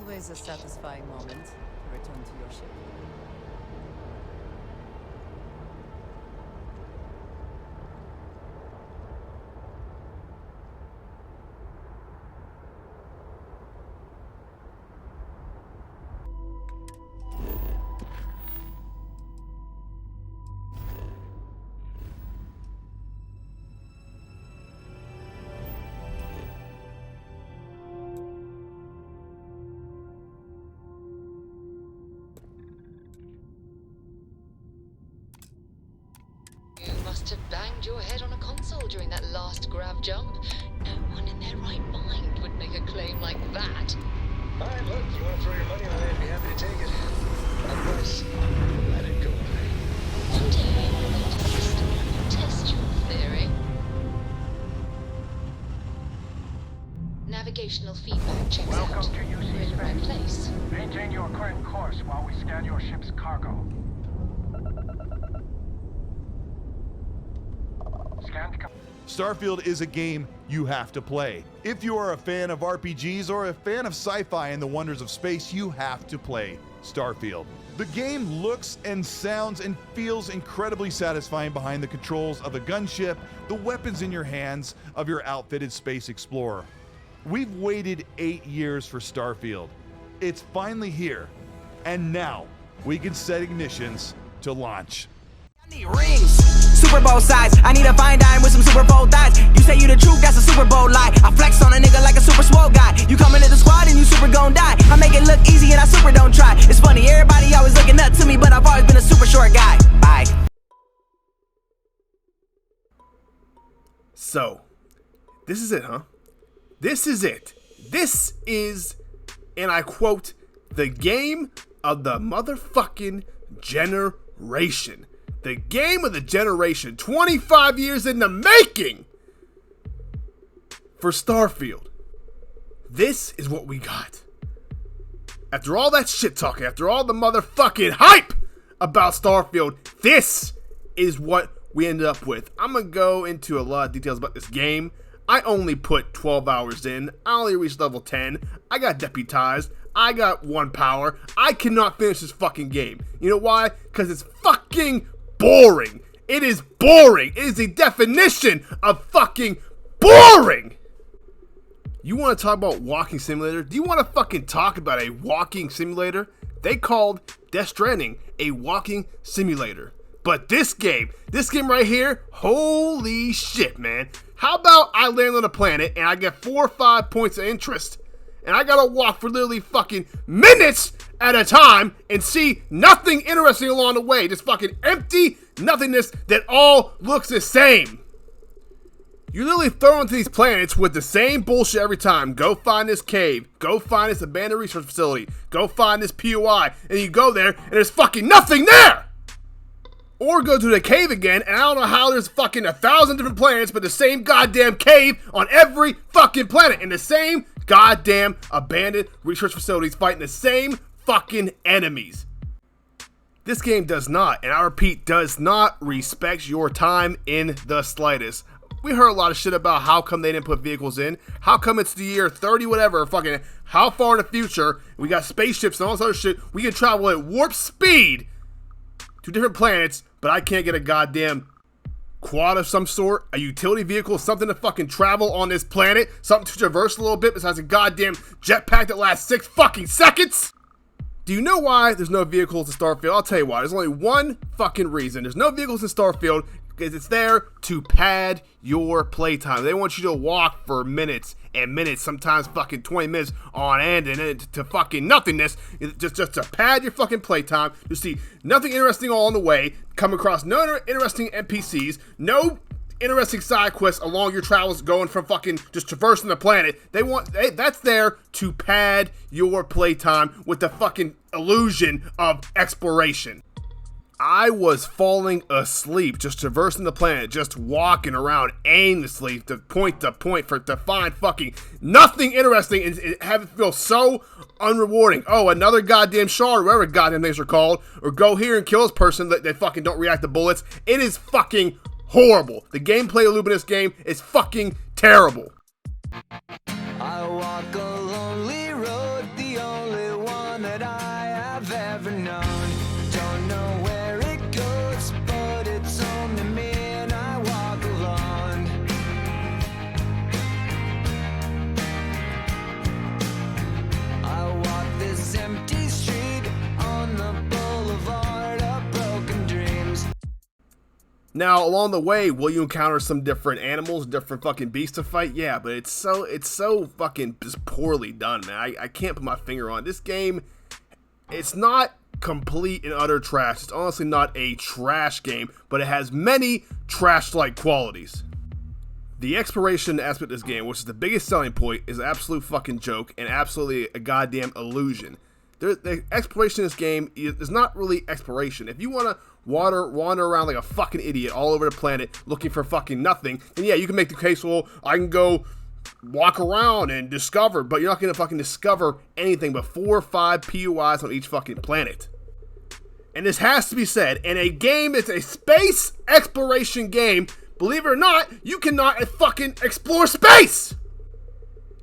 always a satisfying moment to return to your ship. You must have banged your head on a console during that last grav jump. No one in their right mind would make a claim like that. Alright, look, you want to throw your money away, I'd be happy to take it. Otherwise, let it go away. One day we're going to test your theory. Navigational feedback checks out. Welcome to We're in the right UC place. Space. Maintain your current course while we scan your ship's cargo. Starfield is a game you have to play. If you are a fan of RPGs or a fan of sci-fi and the wonders of space, you have to play Starfield. The game looks and sounds and feels incredibly satisfying behind the controls of the gunship, the weapons in your hands of your outfitted space explorer. We've waited 8 years for Starfield. It's finally here, and now we can set ignitions to launch. I need rings, Super Bowl size. I need a fine dime with some Super Bowl thighs. You say you the truth, that's a Super Bowl lie. I flex on a nigga like a super swole guy. You come into the squad and you super gon' die. I make it look easy and I super don't try. It's funny, everybody always looking up to me, but I've always been a super short guy. Bye. So, this is it, huh? This is it. This is, and I quote, the game of the motherfucking generation. The game of the generation. 25 years in the making for Starfield. This is what we got. After all that shit talking, after all the motherfucking hype about Starfield, this is what we ended up with. I'm going to go into a lot of details about this game. I only put 12 hours in. I only reached level 10. I got deputized. I got 1 power. I cannot finish this fucking game. You know why? Because it's fucking boring. It is boring. It is the definition of fucking boring. You want to talk about walking simulator? Do you want to fucking talk about a walking simulator? They called Death Stranding a walking simulator. But this game right here, holy shit, man. How about I land on a planet and I get 4 or 5 points of interest and I gotta walk for literally fucking minutes at a time and see nothing interesting along the way. Just fucking empty nothingness that all looks the same. You literally throw into these planets with the same bullshit every time. Go find this cave. Go find this abandoned research facility. Go find this POI. And you go there and there's fucking nothing there! Or go to the cave again, and I don't know how there's fucking 1,000 different planets, but the same goddamn cave on every fucking planet, and the same goddamn abandoned research facilities fighting the same fucking enemies. This game does not, and I repeat, does not respect your time in the slightest. We heard a lot of shit about how come they didn't put vehicles in, how come it's the year 30 whatever, fucking how far in the future, we got spaceships and all this other shit, we can travel at warp speed to different planets, but I can't get a goddamn quad of some sort, a utility vehicle, something to fucking travel on this planet, something to traverse a little bit besides a goddamn jetpack that lasts 6 fucking seconds? Do you know why there's no vehicles in Starfield? I'll tell you why. There's only one fucking reason. There's no vehicles in Starfield because it's there to pad your playtime. They want you to walk for minutes and minutes, sometimes fucking 20 minutes on end, and then to fucking nothingness, just to pad your fucking playtime. You see nothing interesting all on the way, come across no interesting NPCs, no interesting side quests along your travels going from fucking just traversing the planet. That's there to pad your playtime with the fucking illusion of exploration. I was falling asleep just traversing the planet, just walking around aimlessly to point to find fucking nothing interesting and have it feel so unrewarding. Oh, another goddamn shard, whatever goddamn things are called, or go here and kill this person that they fucking don't react to bullets. It is fucking horrible. The gameplay loop in this game is fucking terrible. I walk a lonely road, the only Now, along the way, will you encounter some different animals, different fucking beasts to fight? Yeah, but it's so fucking just poorly done, man. I can't put my finger on it. This game. It's not complete and utter trash. It's honestly not a trash game, but it has many trash-like qualities. The exploration aspect of this game, which is the biggest selling point, is an absolute fucking joke and absolutely a goddamn illusion. The exploration in this game is not really exploration. If you want to wander around like a fucking idiot all over the planet looking for fucking nothing, then yeah, you can make the case, well, I can go walk around and discover, but you're not going to fucking discover anything but 4 or 5 POIs on each fucking planet. And this has to be said, in a game that's a space exploration game, believe it or not, you cannot fucking explore space!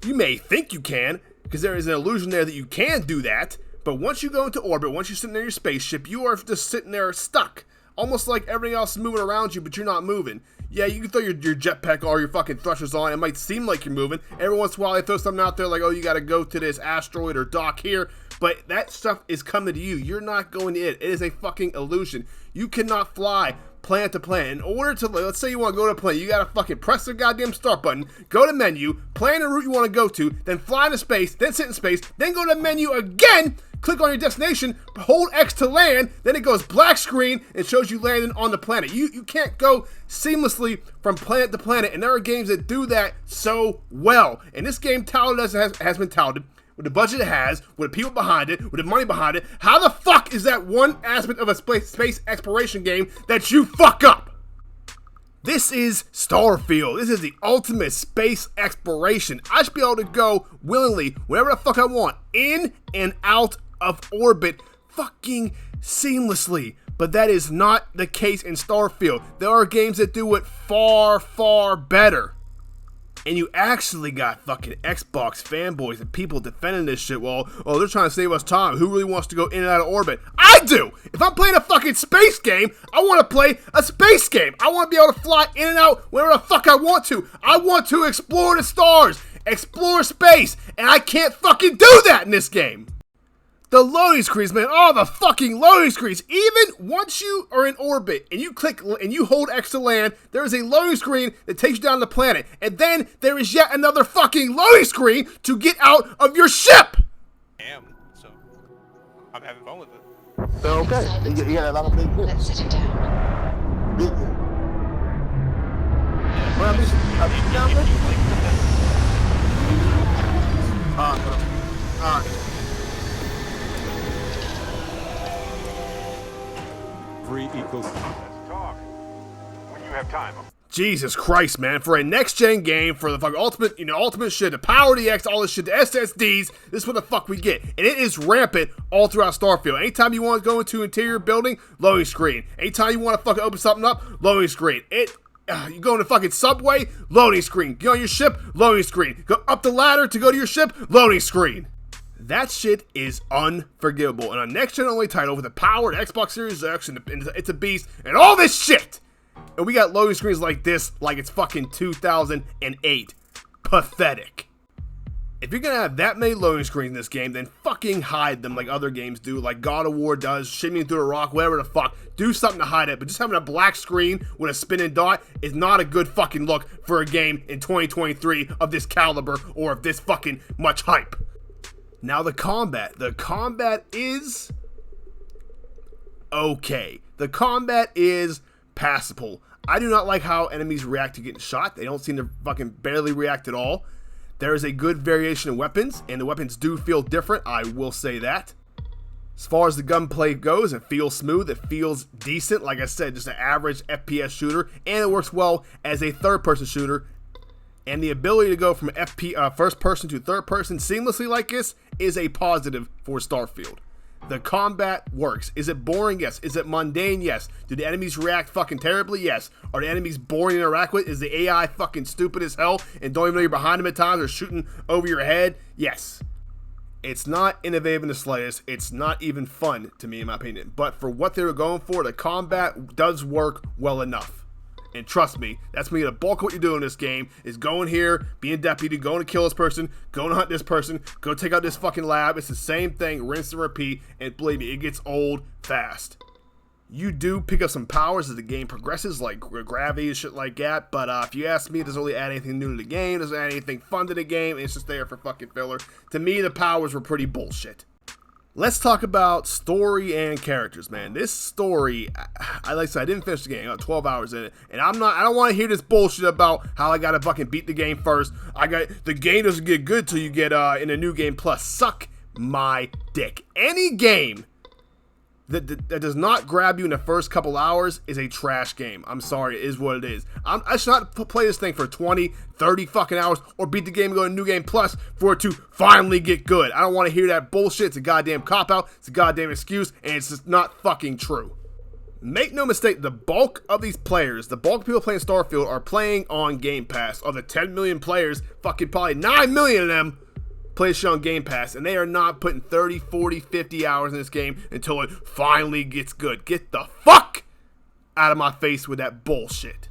You may think you can, because there is an illusion there that you can do that, but once you go into orbit, once you're sitting in your spaceship, you are just sitting there stuck. Almost like everything else is moving around you, but you're not moving. Yeah, you can throw your jetpack or your fucking thrusters on. It might seem like you're moving. Every once in a while, they throw something out there like, oh, you got to go to this asteroid or dock here. But that stuff is coming to you. You're not going to it. It is a fucking illusion. You cannot fly planet to planet. In order to, let's say you want to go to a planet, you got to fucking press the goddamn start button, go to menu, plan the route you want to go to, then fly into space, then sit in space, then go to menu again, click on your destination, hold X to land, then it goes black screen and shows you landing on the planet. You can't go seamlessly from planet to planet, and there are games that do that so well. And this game, touted as it has been touted, with the budget it has, with the people behind it, with the money behind it, how the fuck is that one aspect of a space exploration game that you fuck up? This is Starfield. This is the ultimate space exploration. I should be able to go willingly, wherever the fuck I want, in and out of orbit, fucking seamlessly. But that is not the case in Starfield. There are games that do it far, far better. And you actually got fucking Xbox fanboys and people defending this shit. Well, oh, they're trying to save us time. Who really wants to go in and out of orbit? I do! If I'm playing a fucking space game, I want to play a space game. I want to be able to fly in and out wherever the fuck I want to. I want to explore the stars, explore space, and I can't fucking do that in this game. The loading screens, man. Oh, the fucking loading screens. Even once you are in orbit and you click and you hold X to land, there is a loading screen that takes you down the planet. And then there is yet another fucking loading screen to get out of your ship. So I'm having fun with it. So, okay. You got a lot of big hits. Let's sit it down. Big hits. Well, at least down there. Free equals. Let's talk. When you have time. Jesus Christ, man. For a next-gen game, for the fucking ultimate shit, the Power DX, all this shit, the SSDs, this is what the fuck we get. And it is rampant all throughout Starfield. Anytime you want to go into interior building, loading screen. Anytime you want to fucking open something up, loading screen. You go in the fucking subway, loading screen. Get on your ship, loading screen. Go up the ladder to go to your ship, loading screen. That shit is unforgivable. And a next-gen only title with the powered Xbox Series X and it's a beast and all this shit. And we got loading screens like this like it's fucking 2008. Pathetic. If you're gonna have that many loading screens in this game, then fucking hide them like other games do, like God of War does, shimmying through the rock, whatever the fuck. Do something to hide it, but just having a black screen with a spinning dot is not a good fucking look for a game in 2023 of this caliber or of this fucking much hype. Now the combat. The combat is okay. The combat is passable. I do not like how enemies react to getting shot. They don't seem to fucking barely react at all. There is a good variation in weapons, and the weapons do feel different, I will say that. As far as the gunplay goes, it feels smooth, it feels decent. Like I said, just an average FPS shooter, and it works well as a third-person shooter. And the ability to go from first person to third person seamlessly like this is a positive for Starfield. The combat works. Is it boring? Yes. Is it mundane? Yes. Do the enemies react fucking terribly? Yes. Are the enemies boring to interact with? Is the AI fucking stupid as hell and don't even know you're behind them at times or shooting over your head? Yes. It's not innovative in the slightest. It's not even fun to me, in my opinion. But for what they were going for, the combat does work well enough. And trust me, that's me. The bulk of what you do in this game is going here, being deputy, going to kill this person, going to hunt this person, go take out this fucking lab. It's the same thing, rinse and repeat. And believe me, it gets old fast. You do pick up some powers as the game progresses, like gravity and shit like that, but if you ask me, it doesn't really add anything new to the game, it doesn't add anything fun to the game, it's just there for fucking filler. To me, the powers were pretty bullshit. Let's talk about story and characters, man. This story, like I said, I didn't finish the game. I got 12 hours in it, and I don't want to hear this bullshit about how I gotta fucking beat the game first. The game doesn't get good till you get in a new game plus. Suck my dick. Any game that does not grab you in the first couple hours is a trash game. I'm sorry, it is what it is. I should not play this thing for 20, 30 fucking hours or beat the game and go to New Game Plus for it to finally get good. I don't want to hear that bullshit. It's a goddamn cop-out. It's a goddamn excuse, and it's just not fucking true. Make no mistake, the bulk of these players, the bulk of people playing Starfield are playing on Game Pass. Of the 10 million players, fucking probably 9 million of them play shit on Game Pass, and they are not putting 30, 40, 50 hours in this game until it finally gets good. Get the fuck out of my face with that bullshit.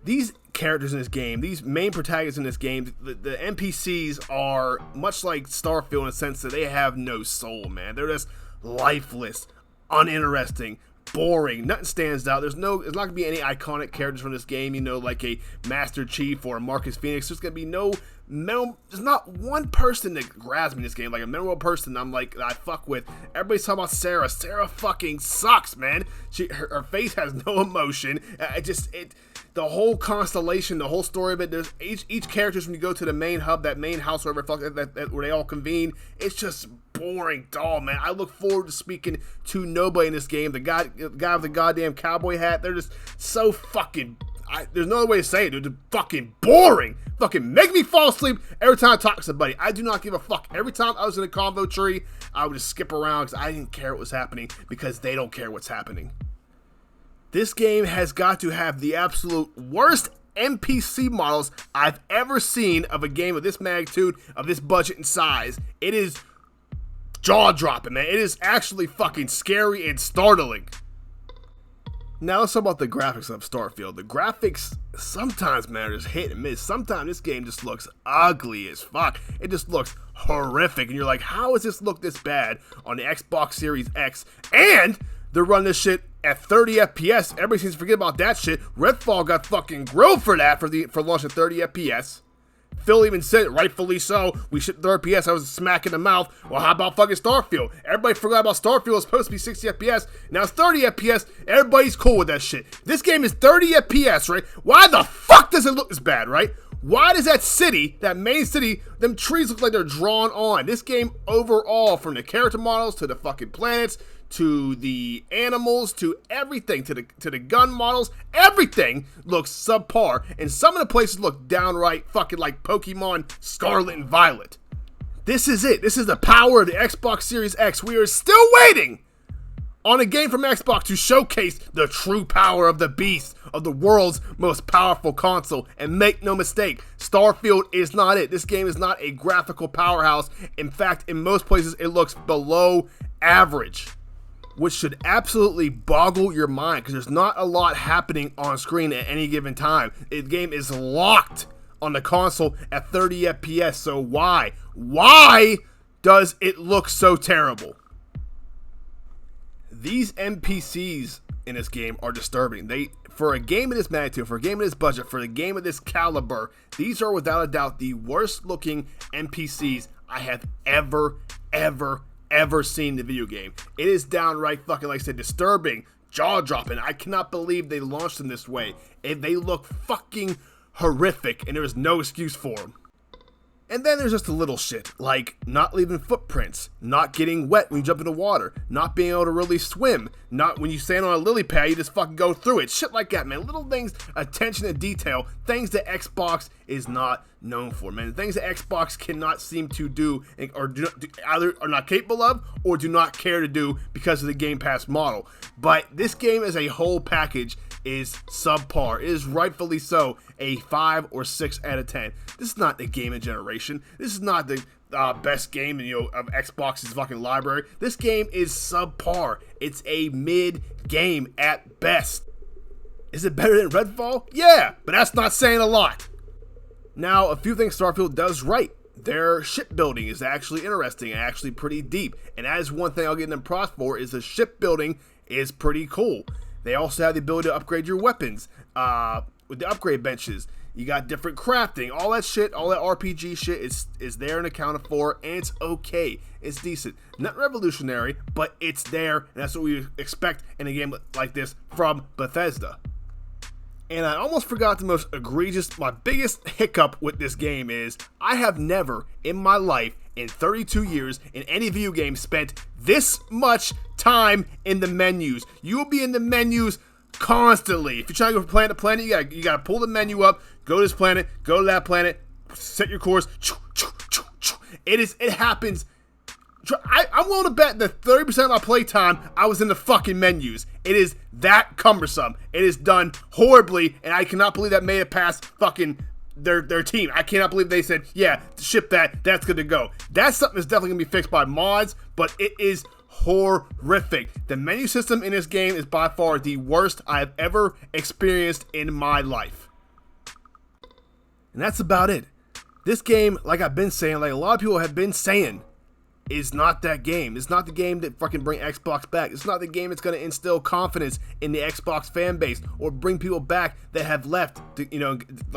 These characters in this game, these main protagonists in this game, the NPCs are much like Starfield in the sense that they have no soul, man. They're just lifeless, uninteresting, boring. Nothing stands out. There's not gonna be any iconic characters from this game, you know, like a Master Chief or a Marcus Phoenix. There's gonna be there's not one person that grabs me in this game, like a memorable person that I fuck with. Everybody's talking about Sarah. Sarah fucking sucks, man. Her face has no emotion. The whole constellation, the whole story of it, there's each characters when you go to the main hub, that main house, wherever where they all convene, it's just boring, dull, man. I look forward to speaking to nobody in this game. The guy with the goddamn cowboy hat, they're just so fucking... there's no other way to say it, dude. They're fucking boring. Fucking make me fall asleep every time I talk to somebody. I do not give a fuck. Every time I was in a convo tree, I would just skip around because I didn't care what was happening because they don't care what's happening. This game has got to have the absolute worst NPC models I've ever seen of a game of this magnitude, of this budget and size. It is jaw-dropping, man. It is actually fucking scary and startling. Now let's talk about the graphics of Starfield. The graphics sometimes, man, is hit and miss. Sometimes this game just looks ugly as fuck. It just looks horrific. And you're like, how does this look this bad on the Xbox Series X? And they're running this shit at 30 FPS. Everybody seems to forget about that shit. Redfall got fucking grilled for that for launching 30 FPS. Phil even said it, rightfully so. We shipped 30 FPS. I was a smack in the mouth. Well, how about fucking Starfield? Everybody forgot about Starfield. It was supposed to be 60 FPS. Now it's 30 FPS. Everybody's cool with that shit. This game is 30 FPS, right? Why the fuck does it look this bad, right? Why does that city, that main city, them trees look like they're drawn on? This game overall, from the character models to the fucking planets, to the animals, to everything, to the gun models, everything looks subpar, and some of the places look downright fucking like Pokemon Scarlet and Violet. This is it. This is the power of the Xbox Series X. We are still waiting on a game from Xbox to showcase the true power of the beast, of the world's most powerful console. And make no mistake, Starfield is not it. This game is not a graphical powerhouse. In fact, in most places, it looks below average, which should absolutely boggle your mind because there's not a lot happening on screen at any given time. The game is locked on the console at 30 FPS, so why does it look so terrible? These NPCs in this game are disturbing. For a game of this magnitude, for a game of this budget, for a game of this caliber, these are without a doubt the worst looking NPCs I have ever seen in the video game. It is downright fucking, like I said, disturbing, jaw-dropping. I cannot believe they launched them this way. And they look fucking horrific, and there is no excuse for them. And then there's just a little shit, like not leaving footprints, not getting wet when you jump in the water, not being able to really swim, not when you stand on a lily pad, you just fucking go through it. Shit like that, man. Little things, attention to detail, things that Xbox is not known for, man. Things that Xbox cannot seem to do, or either are not capable of, or do not care to do because of the Game Pass model. But this game as a whole package is subpar. It is rightfully so a 5 or 6 out of 10. This is not the game of generation. This is not the best game of Xbox's fucking library. This game is subpar. It's a mid game at best. Is it better than Redfall? Yeah, but that's not saying a lot. Now, a few things Starfield does right. Their shipbuilding is actually interesting and actually pretty deep. And that is one thing I'll give them props for, is the shipbuilding is pretty cool. They also have the ability to upgrade your weapons with the upgrade benches. You got different crafting, all that shit, all that RPG shit is there and accounted for, and it's okay. It's decent. Not revolutionary, but it's there, and that's what we expect in a game like this from Bethesda. And I almost forgot the most egregious, my biggest hiccup with this game is I have never in my life, in 32 years, in any video game, spent this much time in the menus. You will be in the menus constantly. If you're trying to go from planet to planet, you gotta pull the menu up, go to this planet, go to that planet, set your course. It happens. I'm willing to bet that 30% of my playtime I was in the fucking menus. It is that cumbersome. It is done horribly, and I cannot believe that made it past fucking their team. I cannot believe they said, yeah, ship that's good to go. That's something that's definitely gonna be fixed by mods, but it is horrific. The menu system in this game is by far the worst I have ever experienced in my life. And that's about it. This game, like I've been saying, like a lot of people have been saying, is not that game. It's not the game that fucking bring Xbox back. It's not the game that's going to instill confidence in the Xbox fan base or bring people back that have left to, I'm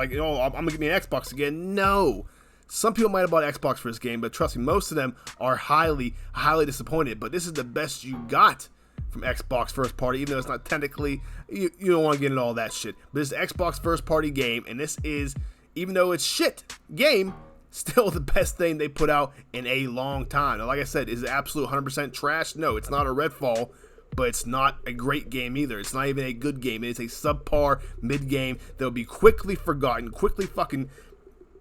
going to give me an Xbox again. No. Some people might have bought Xbox for this game, but trust me, most of them are highly, highly disappointed. But this is the best you got from Xbox first party, even though it's not technically, you don't want to get into all that shit. But it's an Xbox first party game, and this is, even though it's shit game, still the best thing they put out in a long time. Now, like I said, is it absolute 100% trash? No, it's not a Redfall, but it's not a great game either. It's not even a good game. It's a subpar mid-game that will be quickly forgotten, quickly fucking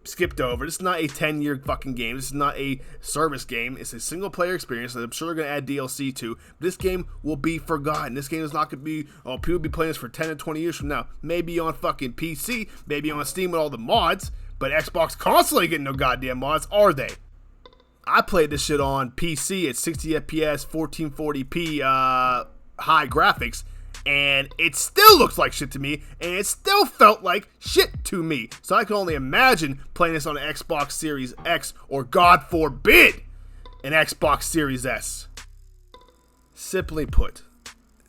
skipped over. This is not a 10-year fucking game. This is not a service game. It's a single-player experience that I'm sure they're going to add DLC to. This game will be forgotten. This game is not going to be, people will be playing this for 10 and 20 years from now. Maybe on fucking PC, maybe on Steam with all the mods, but Xbox console ain't getting no goddamn mods, are they? I played this shit on PC at 60 FPS, 1440p, high graphics, and it still looks like shit to me, and it still felt like shit to me. So I can only imagine playing this on an Xbox Series X, or God forbid, an Xbox Series S. Simply put,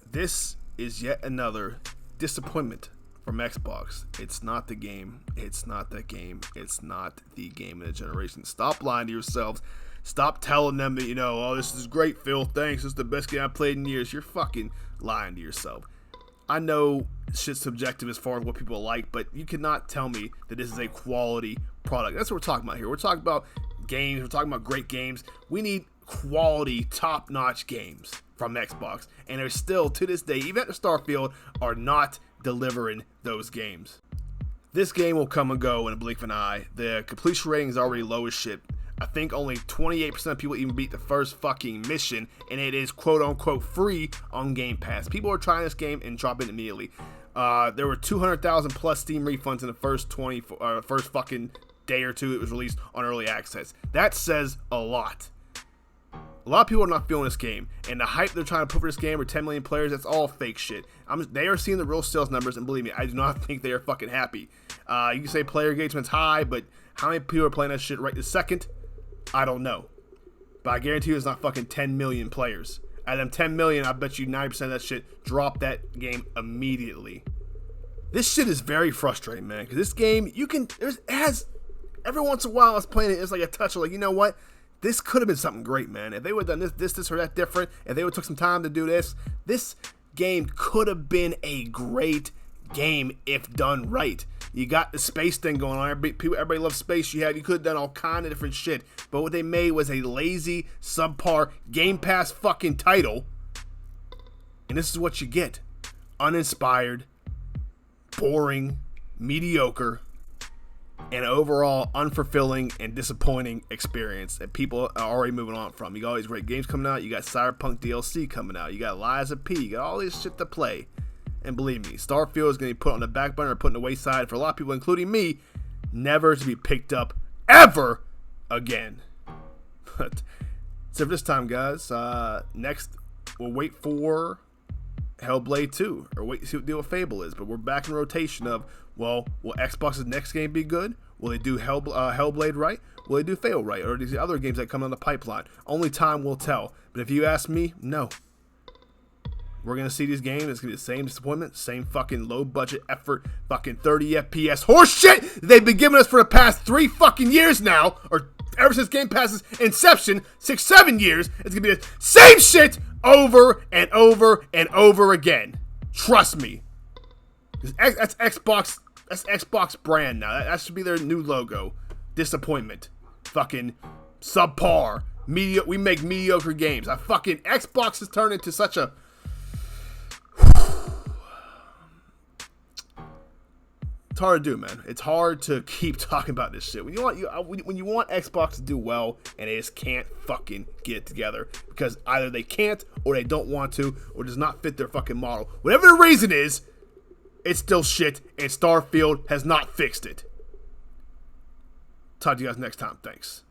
this is yet another disappointment from Xbox. It's not the game. It's not the game. It's not the game of the generation. Stop lying to yourselves. Stop telling them that, oh, this is great, Phil. Thanks. This is the best game I've played in years. You're fucking lying to yourself. I know shit's subjective as far as what people like, but you cannot tell me that this is a quality product. That's what we're talking about here. We're talking about games. We're talking about great games. We need quality, top-notch games from Xbox. And they're still, to this day, even after Starfield, are not delivering those games. This game will come and go in a blink of an eye. The completion rating is already low as shit. I think only 28% of people even beat the first fucking mission, and it is quote-unquote free on Game Pass. People are trying this game and dropping it immediately. There were 200,000 plus Steam refunds in the first fucking day or two it was released on early access. That says a lot. A lot of people are not feeling this game, and the hype they're trying to put for this game with 10 million players, that's all fake shit. They are seeing the real sales numbers, and believe me, I do not think they are fucking happy. You can say player engagement's high, but how many people are playing that shit right this second? I don't know. But I guarantee you it's not fucking 10 million players. Out of them 10 million, I bet you 90% of that shit drop that game immediately. This shit is very frustrating, man, because this game, it has, every once in a while I was playing it, it's like a touch of like, you know what? This could have been something great, man. If they would have done this or that different, if they would have took some time to do this game could have been a great game if done right. You got the space thing going on. Everybody loves space. You could have done all kind of different shit. But what they made was a lazy, subpar, Game Pass fucking title. And this is what you get. Uninspired, boring, mediocre, and overall unfulfilling and disappointing experience that people are already moving on from. You got all these great games coming out. You got Cyberpunk DLC coming out. You got Liza P. You got all this shit to play. And believe me, Starfield is going to be put on the back burner or put in the wayside for a lot of people, including me, never to be picked up ever again. But so for this time, guys, next we'll wait for Hellblade 2 or wait to see what the deal with Fable is. But we're back in rotation of, well, will Xbox's next game be good? Will they do Hellblade right? Will they do Fable right? Or these other games that come on the pipeline? Only time will tell. But if you ask me, no. We're going to see these games. It's going to be the same disappointment, same fucking low budget effort, fucking 30 FPS horseshit they've been giving us for the past 3 fucking years now, or ever since Game Pass's inception, 6-7 years. It's going to be the same shit over and over and over again. Trust me. That's Xbox. That's Xbox brand now. That should be their new logo. Disappointment. Fucking subpar. We make mediocre games. Xbox has turned into such a... It's hard to do, man. It's hard to keep talking about this shit. When you want Xbox to do well, and they just can't fucking get it together because either they can't, or they don't want to, or does not fit their fucking model. Whatever the reason is, it's still shit, and Starfield has not fixed it. Talk to you guys next time. Thanks.